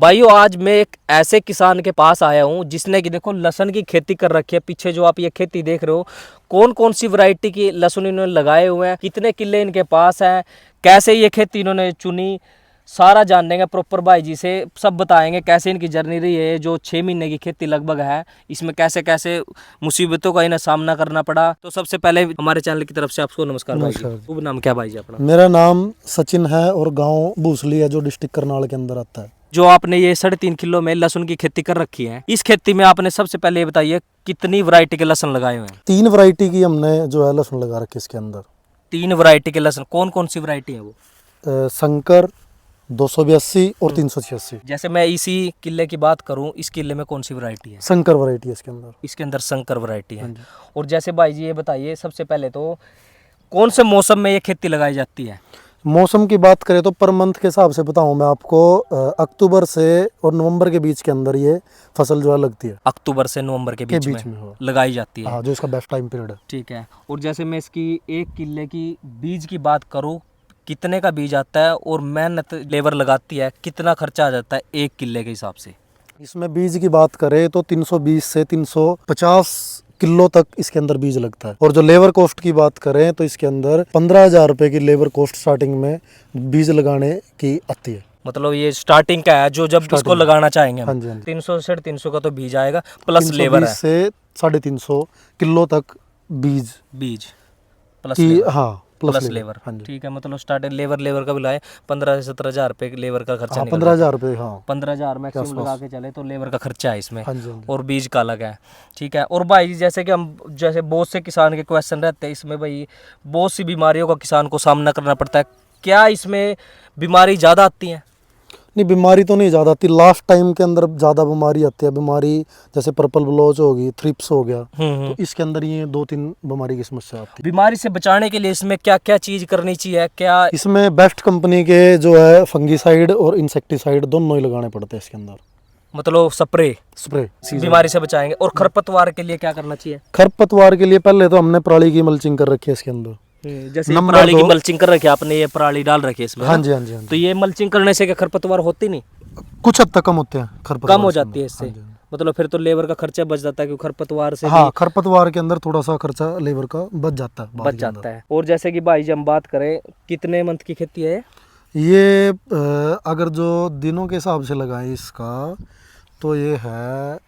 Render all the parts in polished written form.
भाइयों आज मैं एक ऐसे किसान के पास आया हूँ जिसने कि देखो लहसुन की खेती कर रखी है। पीछे जो आप ये खेती देख रहे हो कौन कौन सी वैरायटी की लहसुन इन्होंने लगाए हुए हैं, कितने किले इनके पास हैं, कैसे ये खेती इन्होंने चुनी, सारा जान देंगे प्रॉपर भाई जी से। सब बताएंगे कैसे इनकी जर्नी रही है। जो 6 महीने की खेती लगभग है, इसमें कैसे कैसे मुसीबतों का इन्हें सामना करना पड़ा। तो सबसे पहले हमारे चैनल की तरफ से आपको नमस्कार भाई जी। शुभ नाम क्या भाई जी अपना? मेरा नाम सचिन है और गांव भूसली है जो डिस्ट्रिक्ट करनाल के अंदर आता है। जो आपने ये 3.5 किलो में लहसुन की खेती कर रखी है, इस खेती में आपने सबसे पहले ये बताइए कितनी वैरायटी के लहसुन लगाए हुए हैं? 3 वैरायटी की हमने जो है लहसुन लगा रखी है इसके अंदर। 3 वैरायटी के लहसुन, कौन कौन सी वैरायटी है वो? शंकर 282 और 386। जैसे मैं इसी किले की बात करूं, इस किले में कौन सी वैरायटी है? शंकर वैरायटी है इसके अंदर। इसके अंदर शंकर वैरायटी है। हाँ जी। और जैसे भाई जी ये बताइए सबसे पहले तो कौन से मौसम में ये खेती लगाई जाती है? मौसम की बात करें तो पर मंथ के हिसाब से बताऊं मैं आपको, अक्टूबर से और नवंबर के बीच के अंदर ये फसल जो है लगती है। अक्टूबर से नवंबर के बीच में लगाई जाती है। हाँ, जो इसका बेस्ट टाइम पीरियड है। ठीक है। और जैसे मैं इसकी एक किले की बीज की बात करूं, कितने का बीज आता है और मेहनत लेबर लगाती है, कितना खर्चा आ जाता है एक किले के हिसाब से? इसमें बीज की बात करें तो 320 से 350 किलो तक इसके अंदर बीज लगता है। और जो लेबर कॉस्ट की बात करें तो इसके अंदर 15,000 रुपए की लेबर कॉस्ट स्टार्टिंग में बीज लगाने की आती है। मतलब ये स्टार्टिंग का है जो जब इसको लगाना चाहेंगे हम। हाँ जी, हाँ जी। 300 से 350 का तो बीज आएगा, प्लस लेबर है। से 350 किलो तक बीज प्लस की, लेबर। हाँ प्लस लेबर। हाँ जी। ठीक है। मतलब स्टार्टिंग लेबर का भी लाए 15 से 17,000 रुपए लेबर का खर्चा। हाँ, 15,000 रुपए। हाँ, 15,000 मैक्सिमम लगा के चले तो लेबर का खर्चा है इसमें। हाँ जी, हाँ जी। और बीज का अलग है। ठीक है। और भाई जैसे कि हम जैसे बहुत से किसान के क्वेश्चन रहते हैं इसमें, भाई बहुत सी बीमारियों का किसान को सामना करना पड़ता है, क्या इसमें बीमारी ज़्यादा आती है? नहीं, बीमारी तो नहीं ज़्यादा आती। लास्ट टाइम के अंदर ज़्यादा बीमारी आती है। बीमारी जैसे पर्पल ब्लोच होगी, थ्रिप्स हो गया, तो इसके अंदर ये 2-3 बीमारी की समस्या आती है। बीमारी से बचाने के लिए इसमें क्या क्या चीज़ करनी चाहिए? क्या इसमें बेस्ट कंपनी के जो है फंगीसाइड और इंसेक्टिसाइड दोनों ही लगाने पड़ते हैं इसके अंदर। मतलब स्प्रे बीमारी से बचाएंगे। और खरपतवार के लिए क्या करना चाहिए? खरपतवार के लिए पहले तो हमने पराली की मल्चिंग कर रखी है इसके अंदर। जैसे पराली की मल्चिंग कर रखी है आपने, ये पराली डाल रखी है इसमें। हाँ जी, हाँ जी, हाँ जी। तो ये मल्चिंग करने से क्या खरपतवार होती नहीं? कुछ हद तक कम होते हैं खरपतवार, कम हो जाती है इससे। मतलब फिर तो लेबर का खर्चा बच जाता है क्योंकि खरपतवार से हाँ, खरपतवार के अंदर थोड़ा सा खर्चा लेबर का बच जाता है। और जैसे कि भाई जी हम बात करें कितने मंथ की खेती है ये, अगर जो दिनों के हिसाब से लगाए इसका तो ये है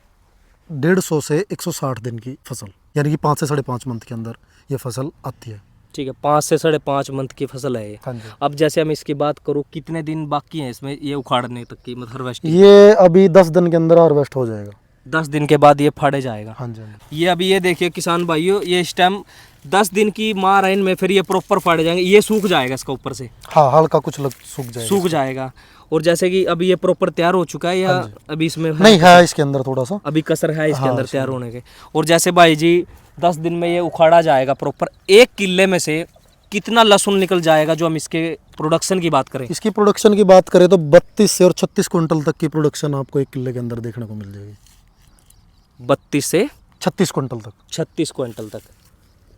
150 से 160 दिन की फसल, यानी कि 5 से 5.5 मंथ के अंदर ये फसल आती है। ठीक है। 5 से 5.5 मंथ की फसल है ये। हाँ जी। अब जैसे हम इसकी बात करूँ, कितने दिन बाकी हैं इसमें ये उखाड़ने तक की, मतलब हार्वेस्टिंग? ये अभी 10 दिन के अंदर हार्वेस्ट हो जाएगा। 10 दिन के बाद ये फाड़े जाएगा। हाँ जी, हाँ जी। ये अभी ये देखिए किसान भाइयों, ये स्टेम 10 दिन की मार है इनमें, फिर ये प्रॉपर फाड़े जाएंगे। ये सूख जाएगा इसका ऊपर से। हाँ, हल्का कुछ सूख जाएगा। और जैसे कि अभी ये प्रॉपर तैयार हो चुका है या अभी इसमें नहीं है, इसके अंदर थोड़ा सा अभी कसर है इसके अंदर तैयार होने के। और जैसे भाई जी 10 दिन में ये उखाड़ा जाएगा प्रॉपर, एक किले में से कितना लहसुन निकल जाएगा? जो हम इसके प्रोडक्शन की बात करें, इसकी प्रोडक्शन की बात करें तो 32 से और 36 क्विंटल तक की प्रोडक्शन आपको एक किले के अंदर देखने को मिल जाएगी। 32 से 36 क्विंटल तक। 36 क्विंटल तक।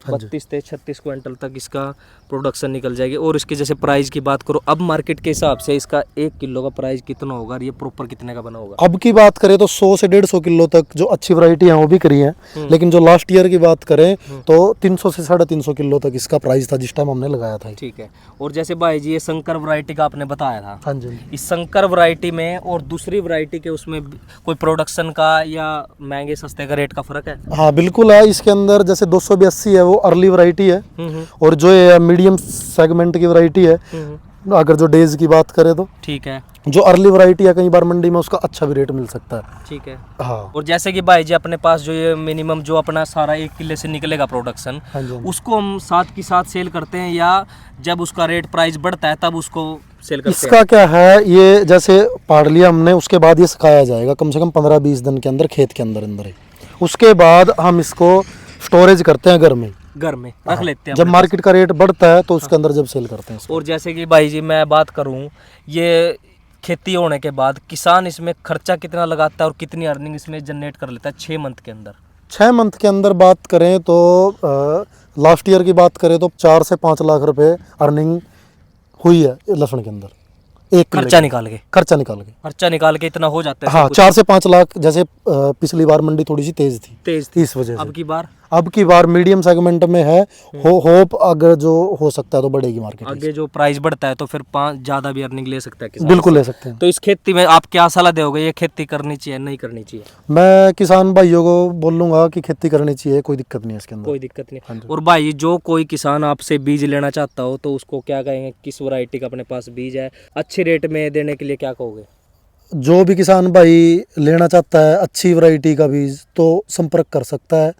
हाँ जी। 32 से 36 क्विंटल तक इसका प्रोडक्शन निकल जाएगी। और इसके जैसे प्राइस की बात करो, अब मार्केट के हिसाब से इसका 1 किलो का प्राइस कितना होगा और ये प्रॉपर कितने का बना होगा? अब की बात करें तो 100 से 150 किलो तक जो अच्छी वैरायटी है वो भी करी है, लेकिन जो लास्ट ईयर की बात करें तो 300 से 350 किलो तक इसका प्राइस था जिस टाइम हमने लगाया था। ठीक है। और जैसे भाई जी ये शंकर वैरायटी का आपने बताया था। हाँ जी। इस शंकर वैरायटी में और दूसरी वैरायटी के उसमें कोई प्रोडक्शन का या महंगे सस्ते का रेट का फर्क है? हाँ, बिल्कुल है। इसके अंदर जैसे 282 है वो अर्ली वैरायटी है, और जो ये मीडियम सेगमेंट की वैरायटी है, अगर जो डेज की बात करें तो ठीक है, जो अर्ली वैरायटी है कई बार मंडी में उसका अच्छा भी रेट मिल सकता है। ठीक है। हाँ। और जैसे कि भाई जी अपने पास जो ये मिनिमम जो अपना सारा 1 किले से निकलेगा प्रोडक्शन, हाँ जी, हाँ जी। उसको हम साथ की साथ सेल करते हैं या जब उसका रेट प्राइस बढ़ता है तब उसको सेल करते हैं? इसका क्या है, ये जैसे पाड़ लिया हमने उसके बाद ये सुखाया जाएगा कम से कम 15-20 दिन के अंदर खेत के अंदर ही। उसके बाद हम इसको स्टोरेज करते हैं घर में रख लेते हैं। जब मार्केट का रेट बढ़ता है तो उसके अंदर जब सेल करते हैं। और जैसे कि भाई जी मैं बात करूं, ये खेती होने के बाद किसान इसमें खर्चा कितना लगाता है और कितनी अर्निंग इसमें जनरेट कर लेता है 6 मंथ के अंदर? 6 मंथ के अंदर बात करें तो लास्ट ईयर की बात करें तो 4 से 5 लाख रुपए अर्निंग हुई है लहसुन के अंदर। एक किले खर्चा का। निकाल के, खर्चा निकाल के इतना हो जाता है हाँ, सब कुछ? 4 से 5 लाख। जैसे पिछली बार मंडी थोड़ी सी तेज थी, तेज थी। इस वजह से अब की बार मीडियम सेगमेंट में है। होप अगर जो हो सकता है तो बढ़ेगी मार्केट। आगे जो प्राइस बढ़ता है तो फिर 5 ज्यादा भी अर्निंग ले सकता है किसान। बिल्कुल ले सकते हैं। तो इस खेती में आप क्या सलाह दोगे, ये खेती करनी चाहिए नहीं करनी चाहिए? मैं किसान भाइयों को बोलूंगा कि खेती करनी चाहिए, कोई दिक्कत नहीं है इसके अंदर। कोई दिक्कत नहीं। हाँ जी। और भाई जो कोई किसान आपसे बीज लेना चाहता हो तो उसको क्या कहेंगे, किस वैरायटी का अपने पास बीज है, अच्छे रेट में देने के लिए क्या कहोगे? जो भी किसान भाई लेना चाहता है अच्छी वैरायटी का बीज तो संपर्क कर सकता है।